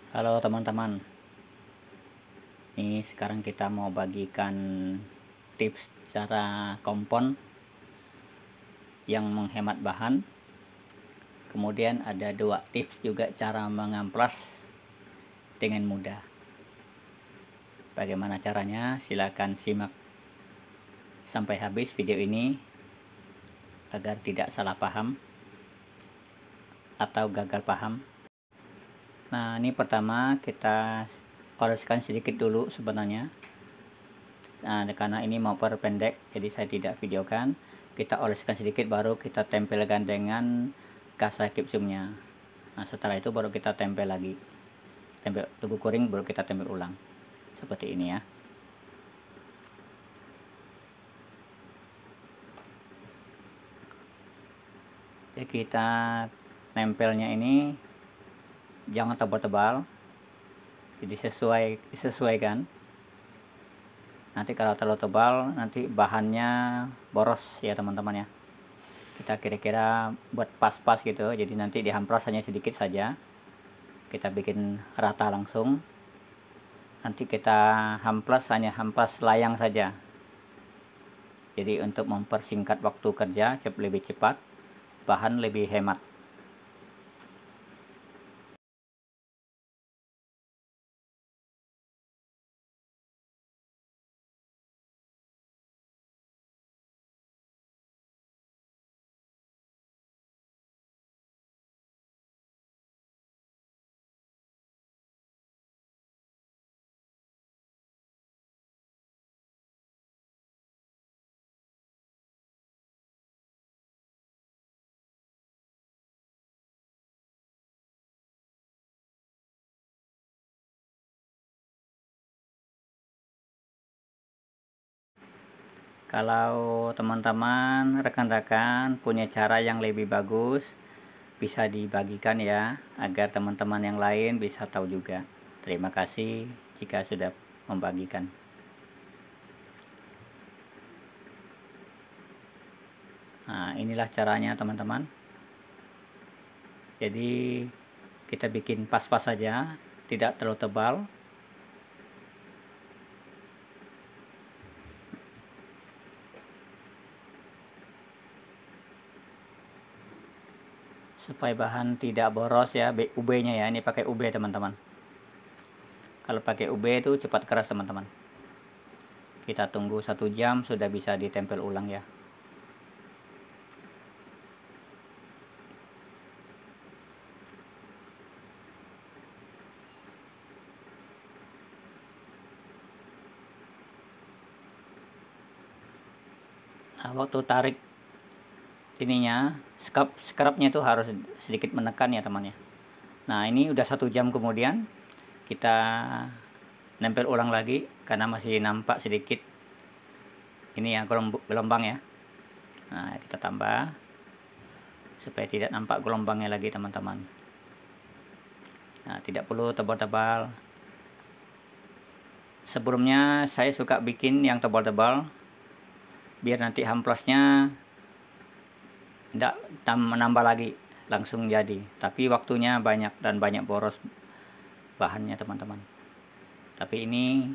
Halo teman-teman, ini sekarang kita mau bagikan tips cara kompon yang menghemat bahan. Kemudian ada 2 tips juga cara mengamplas dengan mudah. Bagaimana caranya? Silakan simak sampai habis video ini agar tidak salah paham atau gagal paham. Nah, ini pertama kita oleskan sedikit dulu sebenarnya. Nah, karena ini mau perpendek, jadi saya tidak videokan. Kita oleskan sedikit, baru kita tempelkan dengan gas gipsumnya. Nah, setelah itu baru kita tempel lagi. Tunggu kering, baru kita tempel ulang. Seperti ini ya. Jadi kita nempelnya ini jangan tebal-tebal. Jadi sesuaikan. Nanti kalau terlalu tebal, nanti bahannya boros ya teman-teman ya. Kita kira-kira buat pas-pas gitu, jadi nanti dihampras hanya sedikit saja. Kita bikin rata langsung. Nanti kita hanya hampras layang saja. Jadi untuk mempersingkat waktu kerja lebih cepat, bahan lebih hemat. Kalau teman-teman rekan-rekan punya cara yang lebih bagus, bisa dibagikan ya, agar teman-teman yang lain bisa tahu juga. Terima kasih jika sudah membagikan. Nah, inilah caranya teman-teman. Jadi kita bikin pas-pas saja, tidak terlalu tebal. Supaya bahan tidak boros ya, UB-nya ya, ini pakai UB teman-teman. Kalau pakai UB itu cepat keras teman-teman. Kita tunggu 1 jam sudah bisa ditempel ulang ya. Nah, waktu tarik ininya, scrubnya itu harus sedikit menekan ya teman ya. Nah, ini udah 1 jam kemudian kita nempel ulang lagi karena masih nampak sedikit ini ya gelombang ya. Nah, kita tambah supaya tidak nampak gelombangnya lagi teman-teman. Nah, tidak perlu tebal-tebal. Sebelumnya saya suka bikin yang tebal-tebal biar nanti hamplasnya tidak menambah lagi, langsung jadi. Tapi waktunya banyak dan banyak boros bahannya teman-teman. Tapi ini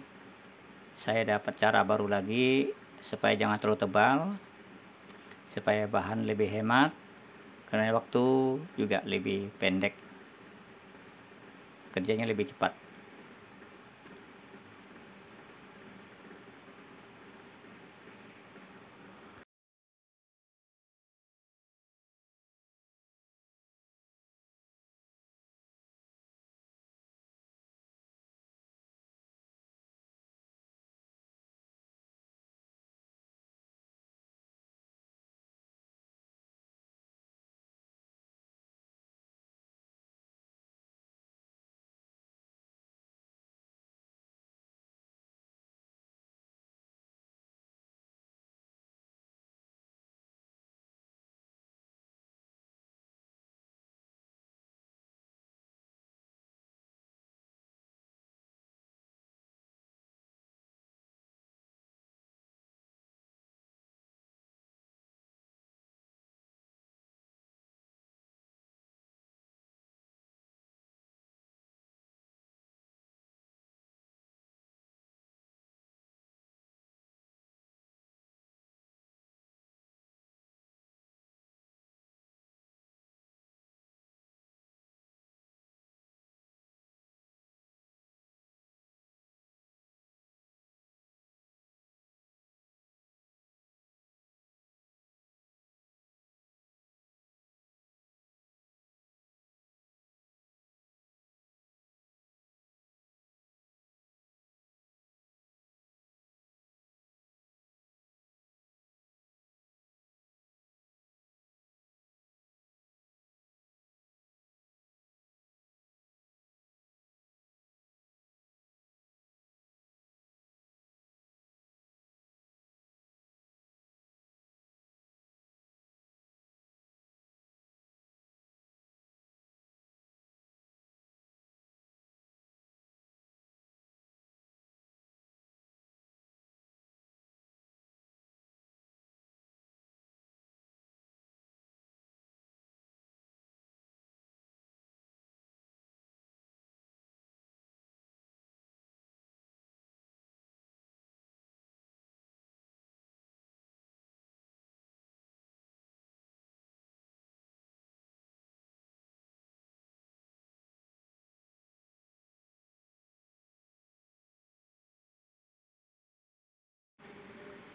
saya dapat cara baru lagi supaya jangan terlalu tebal, supaya bahan lebih hemat, karena waktu juga lebih pendek, kerjanya lebih cepat.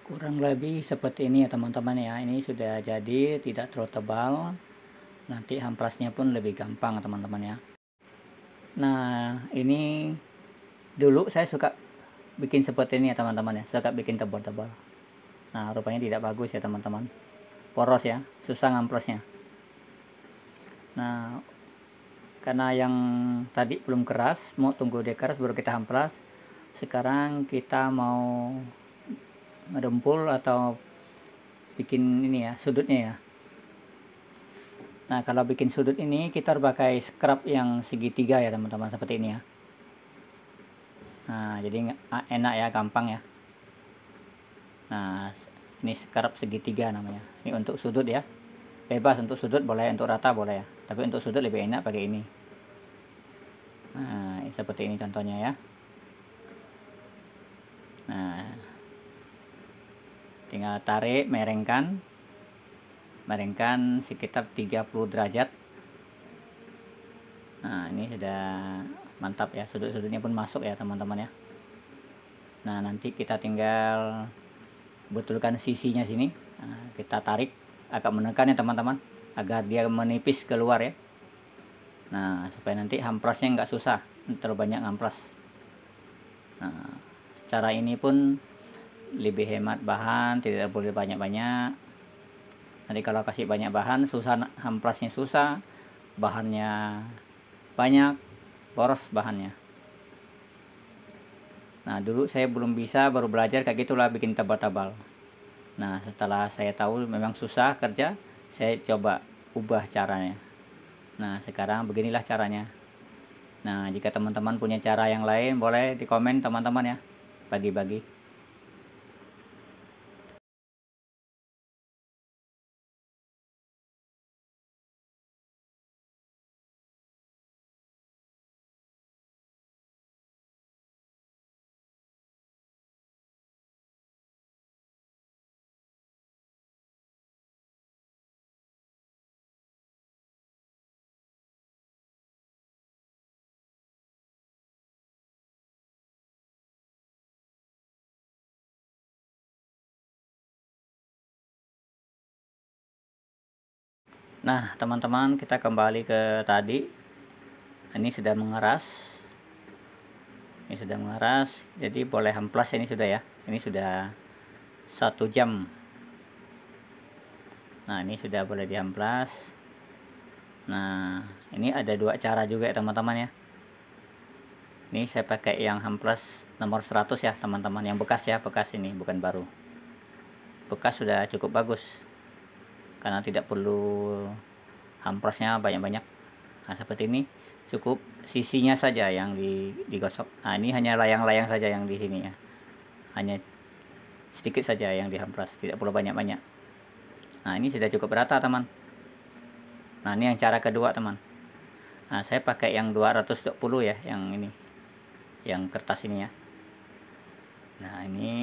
Kurang lebih seperti ini ya teman-teman ya. Ini sudah jadi, tidak terlalu tebal. Nanti hamplasnya pun lebih gampang teman-teman ya. Nah, ini dulu saya suka bikin seperti ini ya teman-teman ya. Suka bikin tebal-tebal. Nah, rupanya tidak bagus ya teman-teman. Poros ya, susah ngamplosnya. Nah, karena yang tadi belum keras, mau tunggu dia keras baru kita hamplas. Sekarang kita mau ngedempul atau bikin ini ya, sudutnya ya. Nah, kalau bikin sudut ini kita harus pakai scrub yang segitiga ya teman-teman, seperti ini ya. Nah, jadi enak ya, gampang ya. Nah, ini scrub segitiga namanya. Ini untuk sudut ya. Bebas untuk sudut boleh, untuk rata boleh ya. Tapi untuk sudut lebih enak pakai ini. Nah, seperti ini contohnya ya. Nah, tinggal tarik, merengkan sekitar 30 derajat. Nah, ini sudah mantap ya, sudut-sudutnya pun masuk ya teman-teman ya. Nah, nanti kita tinggal betulkan sisinya sini. Nah, kita tarik, agak menekan ya teman-teman, agar dia menipis keluar ya. Nah, supaya nanti hamplasnya nggak susah, terlalu banyak ngamplas. Nah, cara ini pun lebih hemat bahan, tidak boleh banyak-banyak. Nanti kalau kasih banyak bahan, susah, hamplasnya susah, bahannya banyak, boros bahannya. Nah, dulu saya belum bisa, baru belajar kayak gitulah bikin tebal-tebal. Nah, setelah saya tahu memang susah kerja, saya coba ubah caranya. Nah, sekarang beginilah caranya. Nah, jika teman-teman punya cara yang lain, boleh di komen teman-teman ya, bagi-bagi. Nah, teman-teman, kita kembali ke tadi. Ini sudah mengeras. Ini sudah mengeras, jadi boleh hamplas ini sudah ya. Ini sudah 1 jam. Nah, ini sudah boleh dihamplas. Nah, ini ada 2 cara juga ya teman-teman ya. Ini saya pakai yang hamplas nomor 100 ya teman-teman, yang bekas ya, bekas ini bukan baru. Bekas sudah cukup bagus, karena tidak perlu hamplasnya banyak-banyak. Nah, seperti ini cukup sisinya saja yang digosok. Nah, ini hanya layang-layang saja yang di sini ya, hanya sedikit saja yang dihamplas, tidak perlu banyak-banyak. Nah, ini sudah cukup rata teman. Nah, ini yang cara kedua teman. Nah, saya pakai yang 220 ya, yang ini, yang kertas ini ya. Nah, ini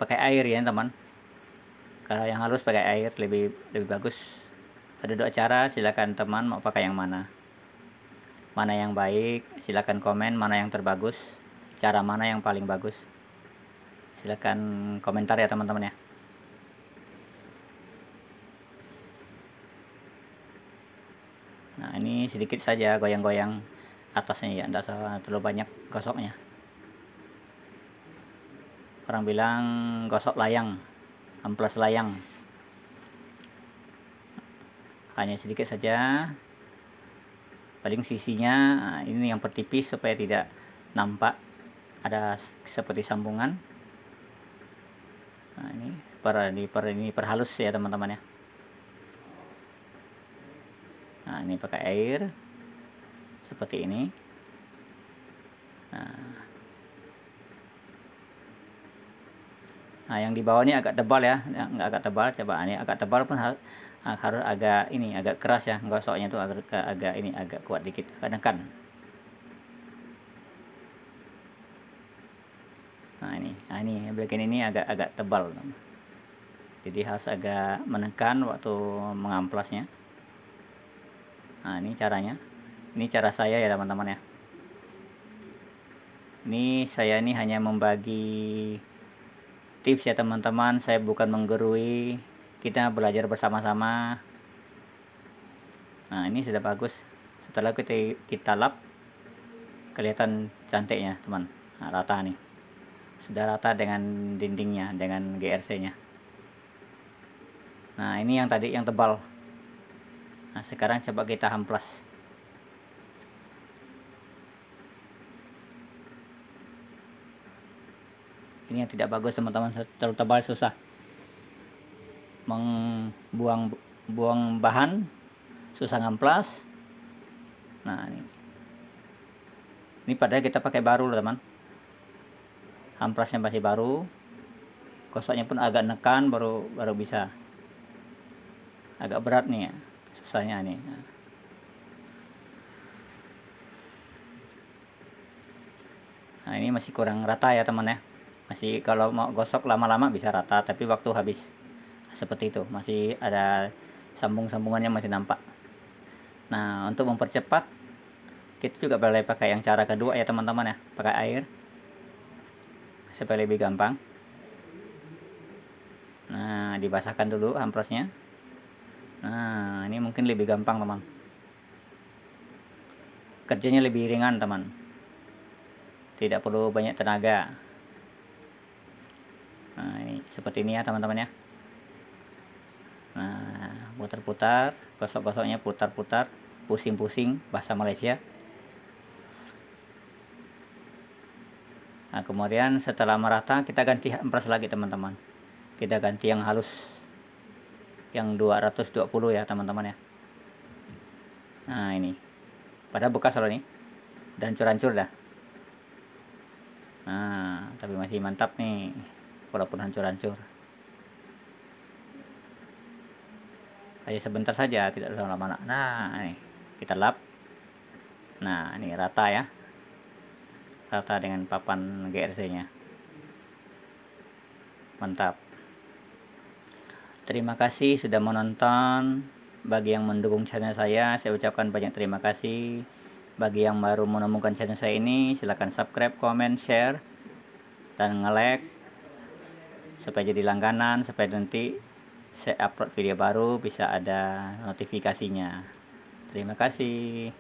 pakai air ya teman. Kalau yang halus pakai air lebih bagus. Ada 2 cara, silakan teman mau pakai yang mana. Mana yang baik, silakan komen mana yang terbagus, cara mana yang paling bagus. Silakan komentar ya teman-teman ya. Nah, ini sedikit saja goyang-goyang atasnya ya, tidak terlalu banyak gosoknya. Orang bilang gosok layang, amplas layang. Hanya sedikit saja, paling sisinya. Nah, ini yang pertipis supaya tidak nampak ada seperti sambungan. Nah, ini perhalus ya teman-teman ya. Nah, ini pakai air seperti ini. Nah, yang di bawah ini agak tebal ya, nggak agak tebal. Coba ini agak tebal pun harus agak ini, agak keras ya, gosoknya tuh agak ini, agak kuat dikit, agak nekan. Nah, ini bagian ini agak tebal, jadi harus agak menekan waktu mengamplasnya. Nah, ini caranya, ini cara saya ya teman-teman ya. Ini saya ini hanya membagi tips ya teman-teman, saya bukan menggurui, kita belajar bersama-sama. Nah, ini sudah bagus. Setelah kita lap, kelihatan cantiknya teman. Nah, rata nih, sudah rata dengan dindingnya, dengan GRC nya. Nah, ini yang tadi yang tebal. Nah, sekarang coba kita hamplas. Ini yang tidak bagus teman-teman, terlalu tebal susah buang bahan, susah ngamplas. Nah, ini padahal kita pakai baru loh teman, amplasnya masih baru, gosoknya pun agak nekan baru bisa. Agak berat nih ya, susahnya nih. Nah, ini masih kurang rata ya teman ya, masih kalau mau gosok lama-lama bisa rata, tapi waktu habis seperti itu masih ada sambung-sambungannya masih nampak. Nah, untuk mempercepat kita juga boleh pakai yang cara kedua ya teman-teman ya, pakai air supaya lebih gampang. Nah, dibasahkan dulu amplosnya. Nah, ini mungkin lebih gampang teman, kerjanya lebih ringan teman, tidak perlu banyak tenaga. Nah, ini seperti ini ya teman-teman ya. Nah, putar-putar, gosok-gosoknya putar-putar, pusing-pusing bahasa Malaysia. Nah, kemudian setelah merata kita ganti amplas lagi teman-teman, kita ganti yang halus, yang 220 ya teman-teman ya. Nah, ini padahal bekas loh nih, dan hancur-hancur dah. Nah, tapi masih mantap nih walaupun hancur-hancur. Hanya sebentar saja, tidak lama-lama. Nah, ini kita lap. Nah, ini rata ya, rata dengan papan GRC nya. Mantap. Terima kasih sudah menonton. Bagi yang mendukung channel saya ucapkan banyak terima kasih. Bagi yang baru menemukan channel saya ini, silahkan subscribe, comment, share, dan nge-like supaya jadi langganan, supaya nanti saya upload video baru bisa ada notifikasinya. Terima kasih.